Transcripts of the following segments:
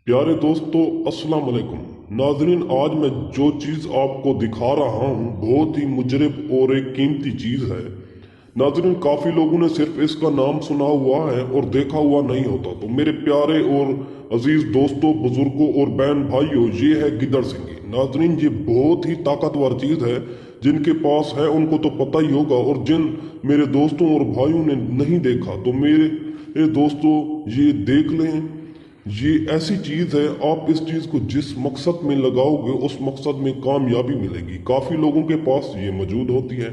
प्यारे दोस्तों, अस्सलाम वालेकुम। नाजरीन, आज मैं जो चीज़ आपको दिखा रहा हूँ बहुत ही मुजरब और एक कीमती चीज़ है। नाजरीन, काफ़ी लोगों ने सिर्फ इसका नाम सुना हुआ है और देखा हुआ नहीं होता। तो मेरे प्यारे और अजीज दोस्तों, बुजुर्गों और बहन भाइयों, ये है गिदड़ सिंगी। नाजरीन, ये बहुत ही ताकतवर चीज़ है। जिनके पास है उनको तो पता ही होगा, और जिन मेरे दोस्तों और भाइयों ने नहीं देखा तो मेरे दोस्तों ये देख लें। ये ऐसी चीज है, आप इस चीज को जिस मकसद में लगाओगे उस मकसद में कामयाबी मिलेगी। काफी लोगों के पास ये मौजूद होती है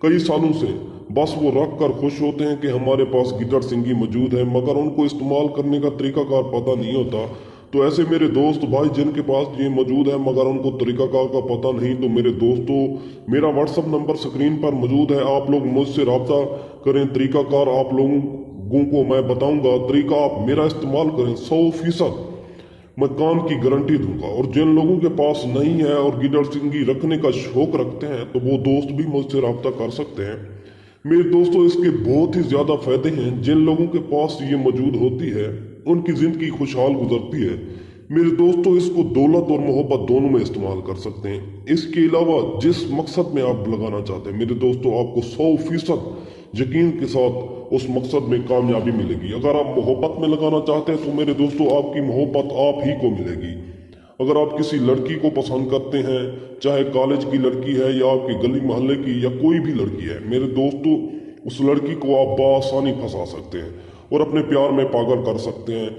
कई सालों से, बस वो रख कर खुश होते हैं कि हमारे पास गिदड़ सिंगी मौजूद है, मगर उनको इस्तेमाल करने का तरीकाकार पता नहीं होता। तो ऐसे मेरे दोस्त भाई जिनके पास ये मौजूद है मगर उनको तरीकाकार का पता नहीं, तो मेरे दोस्तों, मेरा व्हाट्सअप नंबर स्क्रीन पर मौजूद है। आप लोग मुझसे रब्ता करें। तरीकाकार आप लोगों को मैं बताऊंगा, तरीका आप मेरा इस्तेमाल करें। 100% मैं काम की गारंटी दूंगा। और जिन लोगों के पास नहीं है और गिदड़ सिंगी रखने का शौक रखते हैं तो वो दोस्त भी मुझसे रब्ता कर सकते हैं। मेरे दोस्तों, इसके बहुत ही ज्यादा फायदे हैं। जिन लोगों के पास ये मौजूद होती है उनकी जिंदगी खुशहाल गुजरती है। मेरे दोस्तों, इसको दौलत और मोहब्बत दोनों में इस्तेमाल कर सकते हैं। इसके अलावा जिस मकसद में आप लगाना चाहते हैं मेरे दोस्तों, आपको 100% यकीन के साथ उस मकसद में कामयाबी मिलेगी। अगर आप मोहब्बत में लगाना चाहते हैं तो मेरे दोस्तों, आपकी मोहब्बत आप ही को मिलेगी। अगर आप किसी लड़की को पसंद करते हैं, चाहे कॉलेज की लड़की है या आपकी गली मोहल्ले की या कोई भी लड़की है, मेरे दोस्तों, उस लड़की को आप बआसानी फंसा सकते हैं और अपने प्यार में पागल कर सकते हैं।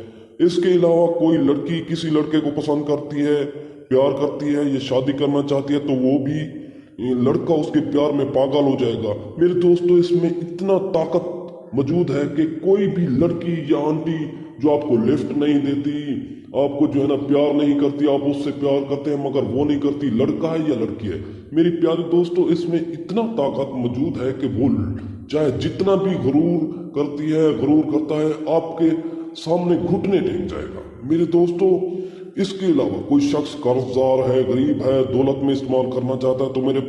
इसके अलावा कोई लड़की किसी लड़के को पसंद करती है, प्यार करती है या शादी करना चाहती है, तो वो भी लड़का उसके प्यार में पागल हो जाएगा। मेरे दोस्तों, इसमें इतना ताकत मौजूद है कि कोई भी लड़की या आंटी जो आपको लिफ्ट नहीं देती, आपको जो है ना प्यार नहीं करती, आप उससे प्यार करते हैं मगर वो नहीं करती, लड़का है या लड़की है, मेरी प्यारे दोस्तों, इसमें इतना ताकत मौजूद है कि वो चाहे जितना भी गुरूर करती है, गुरूर करता है, आपके सामने घुटने टेक जाएगा। मेरे दोस्तों, इसके अलावा कोई शख्स कर्जदार है, गरीब है, दौलत में इस्तेमाल करना चाहता है, तो मेरे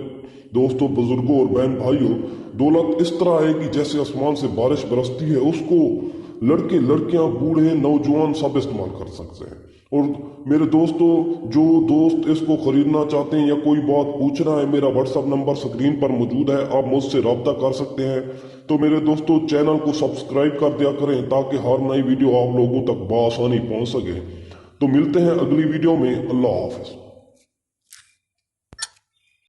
दोस्तों, बुजुर्गों और बहन भाइयों, दौलत इस तरह आएगी जैसे आसमान से बारिश बरसती है। उसको लड़के, लड़कियां, बूढ़े, नौजवान सब इस्तेमाल कर सकते हैं। और मेरे दोस्तों, जो दोस्त इसको खरीदना चाहते हैं या कोई बात पूछना है, मेरा व्हाट्सअप नंबर स्क्रीन पर मौजूद है, आप मुझसे रब्ता कर सकते हैं। तो मेरे दोस्तों, चैनल को सब्सक्राइब कर दिया करें ताकि हर नई वीडियो आप लोगों तक बआसानी पहुंच सके। तो मिलते हैं अगली वीडियो में। अल्लाह हाफिज।